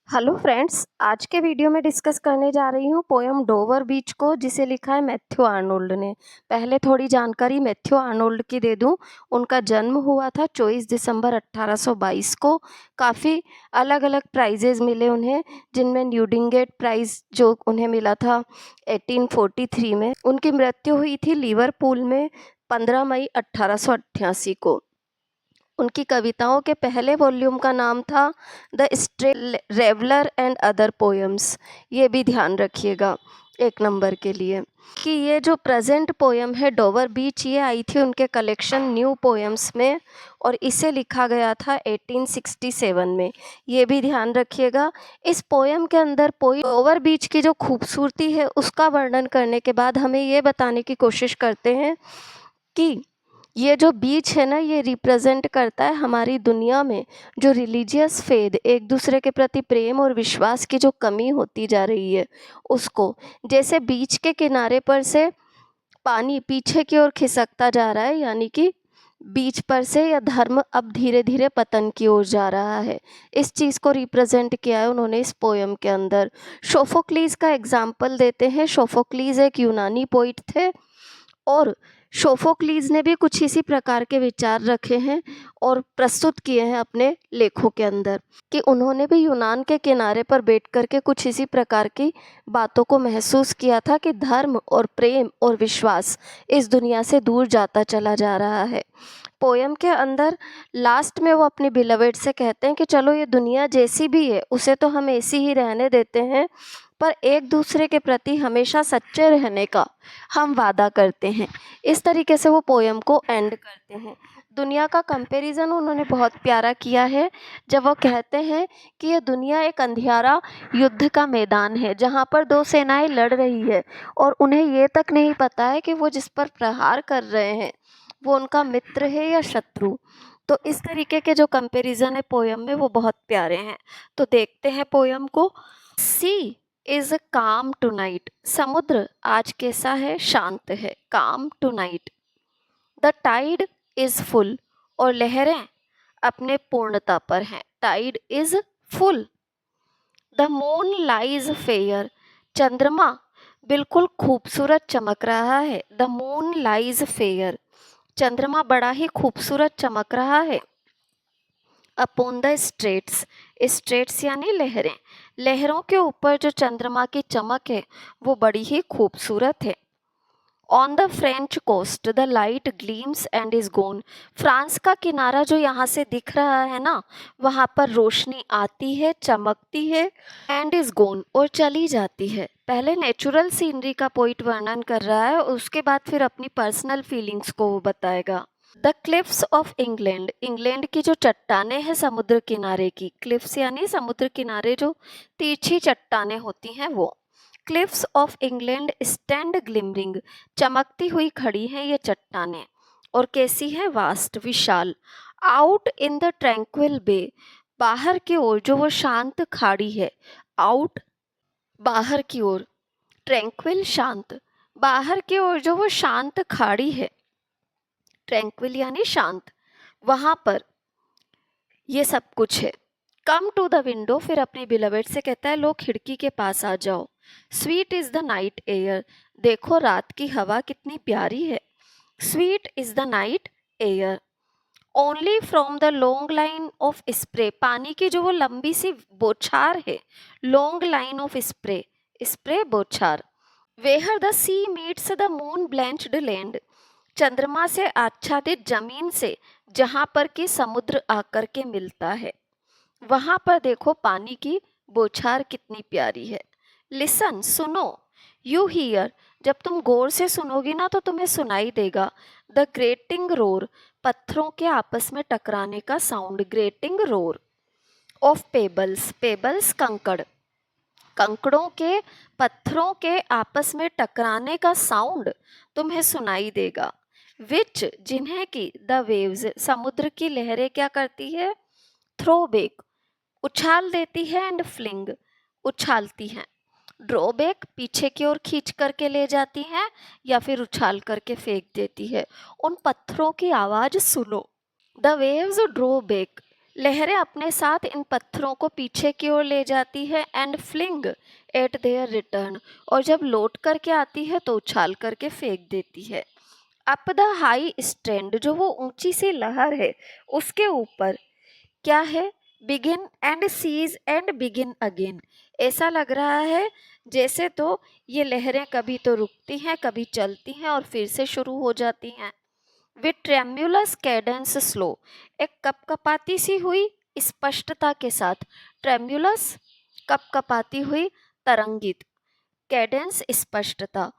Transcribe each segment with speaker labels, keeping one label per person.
Speaker 1: Hello friends, आज के video में डिस्कस करने जा रही हूँ पोयम डोवर बीच को, जिसे लिखा है मैथ्यू आर्नोल्ड ने। पहले थोड़ी जानकारी मैथ्यू आर्नोल्ड की दे दूँ। उनका जन्म हुआ था 24 दिसंबर 1822 को। काफ़ी अलग अलग प्राइजेज़ मिले उन्हें, जिनमें न्यूडिंगेट प्राइज़ जो उन्हें मिला था 1843 में। उनकी मृत्यु हुई थी लिवरपूल में 15 मई 1888 को। उनकी कविताओं के पहले वॉल्यूम का नाम था the stray reveller and other poems. ये भी ध्यान रखिएगा 1 नंबर के लिए। कि ये जो प्रेजेंट पोएम है डोवर बीच, ये आई थी उनके कलेक्शन न्यू पोएम्स में, और इसे लिखा गया था 1867 में। ये भी ध्यान रखिएगा। इस पोएम के अंदर डोवर बीच की जो खूबसूरती है उसका वर्णन करने के बाद हमें ये बताने की कोशिश करते हैं कि ये जो बीच है ना, ये रिप्रेजेंट करता है हमारी दुनिया में जो रिलीजियस फेथ, एक दूसरे के प्रति प्रेम और विश्वास की जो कमी होती जा रही है उसको। जैसे बीच के किनारे पर से पानी पीछे की ओर खिसकता जा रहा है, यानी कि बीच पर से यह धर्म अब धीरे धीरे पतन की ओर जा रहा है। इस चीज़ को रिप्रेजेंट किया है उन्होंने इस पोयम के अंदर। सोफोक्लीज का एग्जाम्पल देते हैं। सोफोक्लीज एक यूनानी पोइट थे, और सोफोक्लीज ने भी कुछ इसी प्रकार के विचार रखे हैं और प्रस्तुत किए हैं अपने लेखों के अंदर, कि उन्होंने भी यूनान के किनारे पर बैठ कर के कुछ इसी प्रकार की बातों को महसूस किया था कि धर्म और प्रेम और विश्वास इस दुनिया से दूर जाता चला जा रहा है। पोयम के अंदर लास्ट में वो अपनी बिलवेड से कहते हैं कि चलो ये दुनिया जैसी भी है उसे तो हम ऐसी ही रहने देते हैं, पर एक दूसरे के प्रति हमेशा सच्चे रहने का हम वादा करते हैं। इस तरीके से वो पोयम को एंड करते हैं। दुनिया का कंपैरिजन उन्होंने बहुत प्यारा किया है, जब वो कहते हैं कि ये दुनिया एक अंधियारा युद्ध का मैदान है, जहाँ पर दो सेनाएं लड़ रही है और उन्हें ये तक नहीं पता है कि वो जिस पर प्रहार कर रहे हैं वो उनका मित्र है या शत्रु। तो इस तरीके के जो कंपैरिजन है पोयम में, वो बहुत प्यारे हैं। तो देखते हैं पोयम को। Sea is calm tonight. समुद्र आज कैसा है? शांत है। Calm tonight. The tide is full. और लहरें अपने पूर्णता पर हैं। Tide is full. The moon lies fair. चंद्रमा बिल्कुल खूबसूरत चमक रहा है। The moon lies fair. चंद्रमा बड़ा ही खूबसूरत चमक रहा है। Upon the straits. स्ट्रेट्स यानी लहरें। लहरों के ऊपर जो चंद्रमा की चमक है वो बड़ी ही खूबसूरत है। On the French coast the light gleams and is gone. France का किनारा जो यहाँ से दिख रहा है ना, वहाँ पर रोशनी आती है, चमकती है, एंड इज गोन और चली जाती है। पहले नेचुरल सीनरी का पोइट वर्णन कर रहा है, उसके बाद फिर अपनी पर्सनल फीलिंग्स को वो बताएगा। The cliffs of England. England की जो चट्टाने हैं समुद्र किनारे की, क्लिफ्स यानी समुद्र किनारे जो तिरछी चट्टाने होती हैं वो। Cliffs of England stand glimmering. चमकती हुई खड़ी हैं ये चट्टाने। और कैसी है? वास्ट, विशाल। Out in the tranquil bay. बाहर की ओर जो वो शांत खाड़ी है। आउट बाहर की ओर, ट्रैंक्विल शांत। बाहर की ओर जो वो शांत खाड़ी है, ट्रैंक्विल यानी शांत, वहां पर ये सब कुछ है। Come to the window. फिर अपनी बिलवेड से कहता है लो खिड़की के पास आ जाओ। Sweet is the night air. देखो रात की हवा कितनी प्यारी है। Sweet is the night air. Only from the long line of spray. पानी की जो वो लंबी सी बौछार है, long line of spray, spray बौछार। Where the sea meets the moon blanched land. चंद्रमा से आच्छादित जमीन से जहां पर कि समुद्र आकर के मिलता है, वहां पर देखो पानी की बौछार कितनी प्यारी है। लिसन, सुनो। You here. जब तुम गौर से सुनोगी ना तो तुम्हें सुनाई देगा। The grating roar. पत्थरों के आपस में टकराने का sound, grating roar. Of pebbles. Pebbles कंकड़। कंकड़ों के, पत्थरों के आपस में टकराने का साउंड तुम्हें सुनाई देगा। विच जिन्हें की द वेव्स समुद्र की लहरें क्या करती है? थ्रो बैक उछाल देती है, एंड फ्लिंग उछालती हैं। ड्रॉबैक पीछे की ओर खींच करके ले जाती हैं या फिर उछाल करके फेंक देती है। उन पत्थरों की आवाज सुनो। The waves draw back. लहरें अपने साथ इन पत्थरों को पीछे की ओर ले जाती है and fling at their return, और जब लौट करके आती है तो उछाल करके फेंक देती है। अप द हाई स्टैंड, जो वो ऊंची सी लहर है उसके ऊपर क्या है, begin and cease and begin again. ऐसा लग रहा है जैसे तो ये लहरें कभी तो रुकती हैं, कभी चलती हैं और फिर से शुरू हो जाती हैं। विथ ट्रेम्युलस कैडेंस स्लो, एक कपकपाती सी हुई स्पष्टता के साथ। ट्रेम्युलस कपकपाती हुई, तरंगित, कैडेंस स्पष्टता,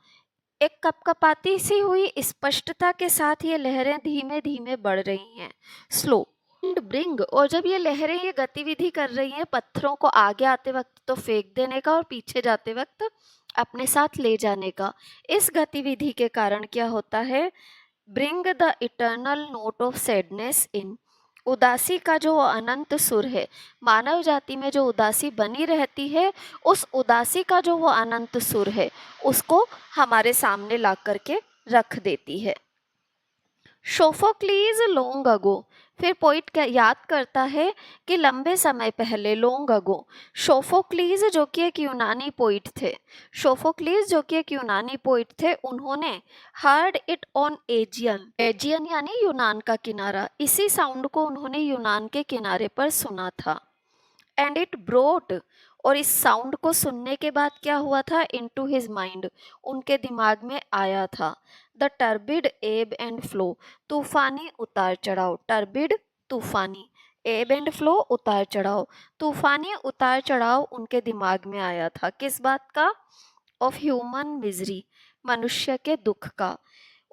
Speaker 1: एक कपकपाती सी हुई स्पष्टता के साथ ये लहरें धीमे धीमे बढ़ रही हैं। स्लो एंड ब्रिंग, और जब ये लहरें ये गतिविधि कर रही हैं पत्थरों को आगे आते वक्त तो फेंक देने का और पीछे जाते वक्त अपने साथ ले जाने का, इस गतिविधि के कारण क्या होता है, bring the eternal note of sadness in, उदासी का जो अनंत सुर है, मानव जाति में जो उदासी बनी रहती है उस उदासी का जो वो अनंत सुर है उसको हमारे सामने ला करके रख देती है। सोफोक्लीज लॉन्ग अगो, फिर पोइट क्या याद करता है कि लंबे समय पहले, लॉन्ग अगो, सोफोक्लीज जो कि एक यूनानी पोइट थे, सोफोक्लीज जो कि एक यूनानी पोइट थे, उन्होंने heard it on Aegean, Aegean यानी यूनान का किनारा, इसी साउंड को उन्होंने यूनान के किनारे पर सुना था। एंड इट ब्रोट, और इस साउंड को सुनने के बाद क्या हुआ था, इनटू हिज माइंड, उनके दिमाग में आया था, द टर्बिड एब एंड फ्लो, तूफानी उतार चढ़ाव, टर्बिड तूफानी, एब एंड फ्लो उतार चढ़ाव, तूफानी उतार चढ़ाव उनके दिमाग में आया था। किस बात का, ऑफ ह्यूमन मिजरी, मनुष्य के दुख का।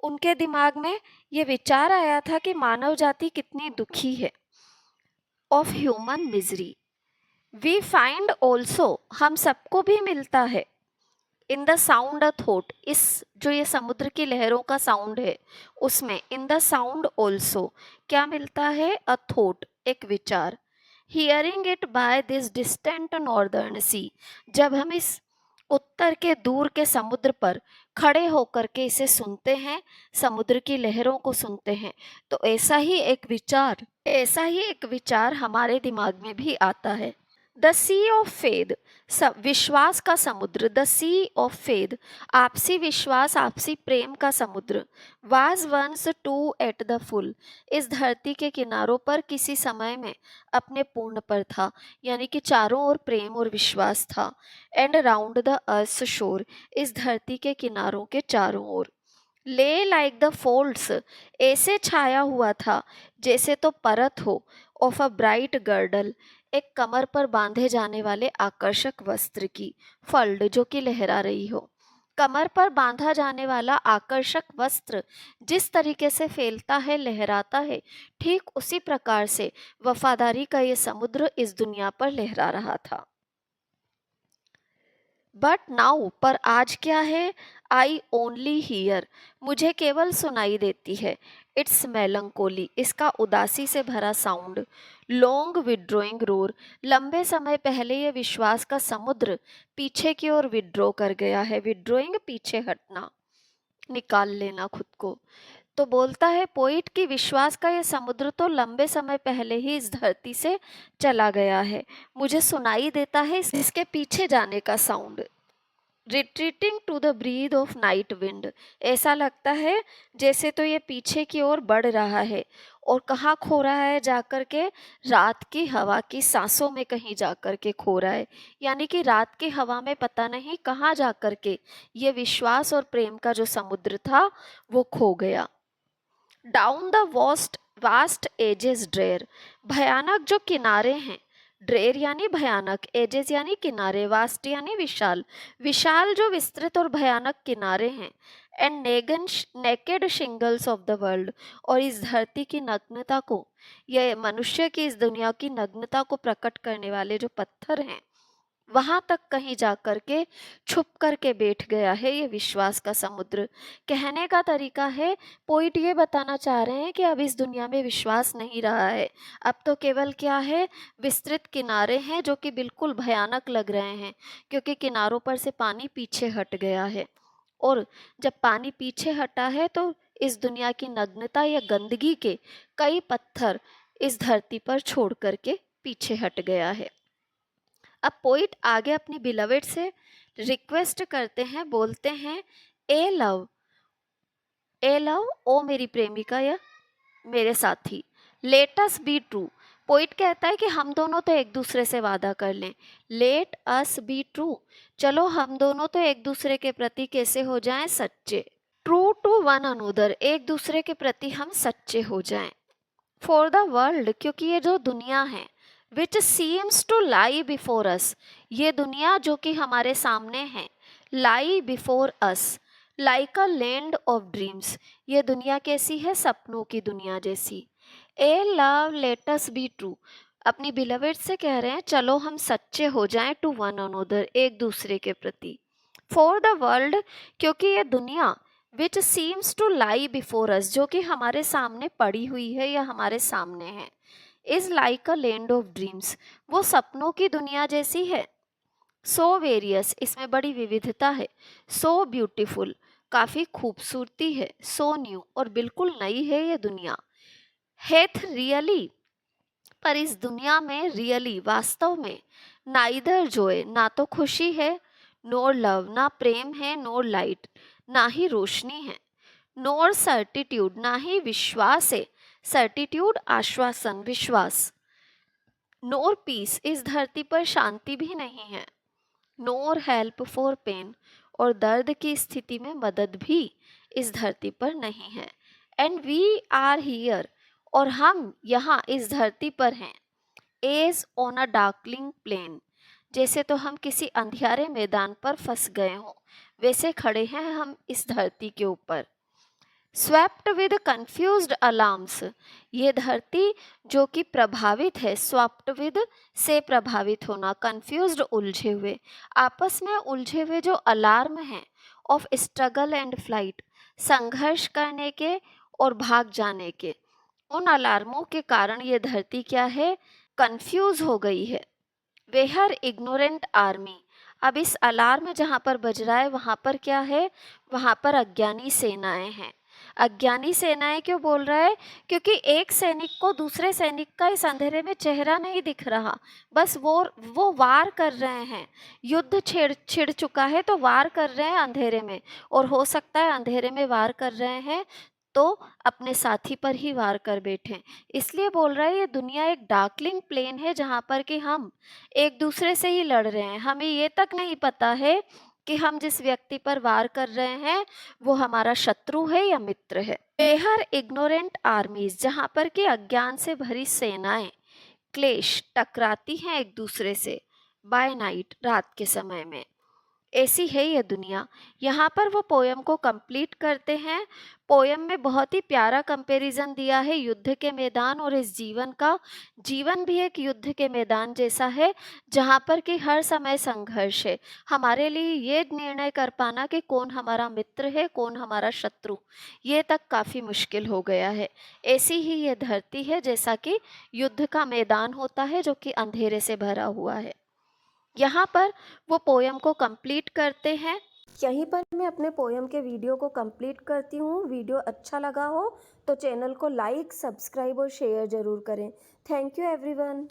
Speaker 1: उनके दिमाग में ये विचार आया था कि मानव जाति कितनी दुखी है। Of human misery, we find also, हम सबको भी मिलता है, in the sound a thought, इस जो ये समुद्र की लहरों का साउंड है उसमें, इन द साउंड ऑल्सो क्या मिलता है, अ थॉट, एक विचार। Hearing it by this distant northern sea, जब हम इस उत्तर के दूर के समुद्र पर खड़े होकर के इसे सुनते हैं, समुद्र की लहरों को सुनते हैं, तो ऐसा ही एक विचार हमारे दिमाग में भी आता है। द सी ऑफ फेथ, विश्वास का समुद्र, द सी ऑफ फेथ, आपसी विश्वास आपसी प्रेम का समुद्र। Was once too at the full, इस धरती के किनारों पर किसी समय में अपने पूर्ण पर था, यानी कि चारों ओर प्रेम और विश्वास था। एंड राउंड द अर्थ शोर, इस धरती के किनारों के चारों ओर। ले लाइक द फोल्ड्स, ऐसे छाया हुआ था जैसे तो परत हो, ऑफ अ ब्राइट गर्डल, एक कमर पर बांधे जाने वाले आकर्षक वस्त्र की, फल्ड जो कि लहरा रही हो। कमर पर बांधा जाने वाला आकर्षक वस्त्र जिस तरीके से फैलता है, लहराता है, ठीक उसी प्रकार से वफादारी का ये समुद्र इस दुनिया पर लहरा रहा था। बट नाउ, पर आज क्या है, आई ओनली हियर, मुझे केवल सुनाई देती है, इट्स मेलंकोली, इसका उदासी से भरा साउंड। लॉन्ग विड्रोइंग रोर, लंबे समय पहले ये विश्वास का समुद्र पीछे की ओर विड्रॉ कर गया है, विड्रोइंग पीछे हटना, निकाल लेना खुद को। तो बोलता है पोइट कि विश्वास का ये समुद्र तो लंबे समय पहले ही इस धरती से चला गया है, मुझे सुनाई देता है इसके पीछे जाने का sound. Retreating to the breath of night wind, ऐसा लगता है जैसे तो ये पीछे की ओर बढ़ रहा है, और कहाँ खो रहा है जाकर के, रात की हवा की सांसों में कहीं जाकर के खो रहा है, यानी कि रात की हवा में पता नहीं कहाँ जाकर के ये विश्वास और प्रेम का जो समुद्र था वो खो गया। Down the vast vast edges drear, भयानक जो किनारे हैं, ड्रेयर यानी भयानक, एजेस यानी किनारे, वास्ट यानी विशाल, विशाल जो विस्तृत और भयानक किनारे हैं। And naked shingles of the world, और इस धरती की नग्नता को, यह मनुष्य की इस दुनिया की नग्नता को प्रकट करने वाले जो पत्थर हैं, वहां तक कहीं जाकर के छुप करके बैठ गया है ये विश्वास का समुद्र। कहने का तरीका है, पोइट ये बताना चाह रहे हैं कि अब इस दुनिया में विश्वास नहीं रहा है, अब तो केवल क्या है, विस्तृत किनारे हैं जो कि बिल्कुल भयानक लग रहे हैं, क्योंकि किनारों पर से पानी पीछे हट गया है, और जब पानी पीछे हटा है तो इस दुनिया की नग्नता या गंदगी के कई पत्थर इस धरती पर छोड़ करके पीछे हट गया है। अब पोइट आगे अपनी बिलवेड से रिक्वेस्ट करते हैं, बोलते हैं, ए लव, ए लव, ओ मेरी प्रेमिका या मेरे साथी, late us be true. Poet कहता है कि हम दोनों तो एक दूसरे से वादा कर लें। लेट अस बी ट्रू, चलो हम दोनों तो एक दूसरे के प्रति कैसे हो जाएं, सच्चे। ट्रू टू वन अनदर, एक दूसरे के प्रति हम सच्चे हो जाएं। फॉर द वर्ल्ड, क्योंकि ये जो दुनिया है, which seems to lie before us, ये दुनिया जो कि हमारे सामने है, lie before us, like a land of dreams, ये दुनिया कैसी है, सपनों की दुनिया जैसी। Ah love let us be true, अपनी बिलवेड से कह रहे हैं चलो हम सच्चे हो जाएं, टू वन अनदर, एक दूसरे के प्रति। फॉर द वर्ल्ड, क्योंकि ये दुनिया, which seems to lie before us, जो कि हमारे सामने पड़ी हुई है या हमारे सामने है, is like a land of dreams, वो सपनों की दुनिया जैसी है। सो वेरियस, इसमें बड़ी विविधता है। सो ब्यूटीफुल, काफ़ी खूबसूरती है। सो न्यू, और बिल्कुल नई है ये दुनिया। हेथ रियली, पर इस दुनिया में रियली, वास्तव में, नाइदर जॉय, ना तो खुशी है, नोर लव, ना प्रेम है, नोर लाइट, ना ही रोशनी है, नोर सर्टिट्यूड, ना ही विश्वास है, सर्टिट्यूड आश्वासन, विश्वास, नोर पीस, इस धरती पर शांति भी नहीं है, नोर हेल्प फॉर पेन, और दर्द की स्थिति में मदद भी इस धरती पर नहीं है। एंड वी आर हियर, और हम यहाँ इस धरती पर हैं, as on a darkling plain, जैसे तो हम किसी अंधियारे मैदान पर फंस गए हों, वैसे खड़े हैं हम इस धरती के ऊपर। स्वेप्ट विद कंफ्यूज्ड अलार्म्स, ये धरती जो कि प्रभावित है, स्वेप्ट विद से प्रभावित होना, कंफ्यूज्ड उलझे हुए, आपस में उलझे हुए जो अलार्म हैं, ऑफ स्ट्रगल एंड फ्लाइट, संघर्ष करने के और भाग जाने के, उन अलार्मों के कारण ये धरती क्या है, कंफ्यूज हो गई है। वेहर इग्नोरेंट आर्मी, अब इस अलार्म जहाँ पर बज रहा है वहाँ पर क्या है, वहाँ पर अज्ञानी सेनाएं हैं। अज्ञानी सेनाएं क्यों बोल रहा है, क्योंकि एक सैनिक को दूसरे सैनिक का इस अंधेरे में चेहरा नहीं दिख रहा, बस वो वार कर रहे हैं, युद्ध छिड़ चुका है तो वार कर रहे हैं अंधेरे में, और हो सकता है अंधेरे में वार कर रहे हैं तो अपने साथी पर ही वार कर बैठें। इसलिए बोल रहा है ये दुनिया एक डार्कलिंग प्लेन है जहाँ पर कि हम एक दूसरे से ही लड़ रहे हैं, हमें ये तक नहीं पता है कि हम जिस व्यक्ति पर वार कर रहे हैं वो हमारा शत्रु है या मित्र है। बेहर इग्नोरेंट आर्मीज, जहाँ पर कि अज्ञान से भरी सेनाएं क्लेश, टकराती हैं एक दूसरे से, बाय नाइट, रात के समय में, ऐसी है ये दुनिया। यहाँ पर वो पोयम को कंप्लीट करते हैं। पोयम में बहुत ही प्यारा कंपैरिजन दिया है युद्ध के मैदान और इस जीवन का। जीवन भी एक युद्ध के मैदान जैसा है जहाँ पर कि हर समय संघर्ष है। हमारे लिए ये निर्णय कर पाना कि कौन हमारा मित्र है कौन हमारा शत्रु, ये तक काफ़ी मुश्किल हो गया है। ऐसी ही ये धरती है जैसा कि युद्ध का मैदान होता है जो कि अंधेरे से भरा हुआ है। यहाँ पर वो पोयम को कंप्लीट करते हैं। यहीं पर मैं अपने पोयम के वीडियो को कंप्लीट करती हूँ। वीडियो अच्छा लगा हो तो चैनल को लाइक, सब्सक्राइब और शेयर ज़रूर करें। Thank you everyone.